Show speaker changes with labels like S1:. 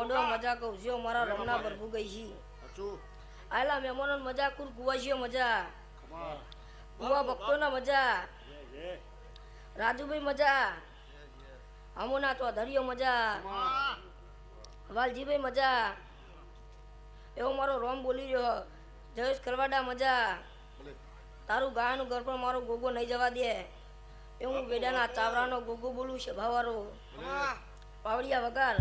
S1: આવડો મજા કહું જો મારા રમના ભરભુ ગઈ છી આયલા મહેમાનો મજા કુર કુવાશીઓ મજા કુવા ભક્તોના મજા રાજુભાઈ મજા અમોના તો ધરિયો મજા વાલજીભાઈ મજા એવો મારો રોમ બોલી રહ્યો જયેશ કરવાડા મજા તારું ગાયનું ઘર પણ મારો ગોગો નહીં જવા દે એવું વેડાના ચાવરાનો ગોગો બોલું છે ભાવારો પાવડિયા વગાર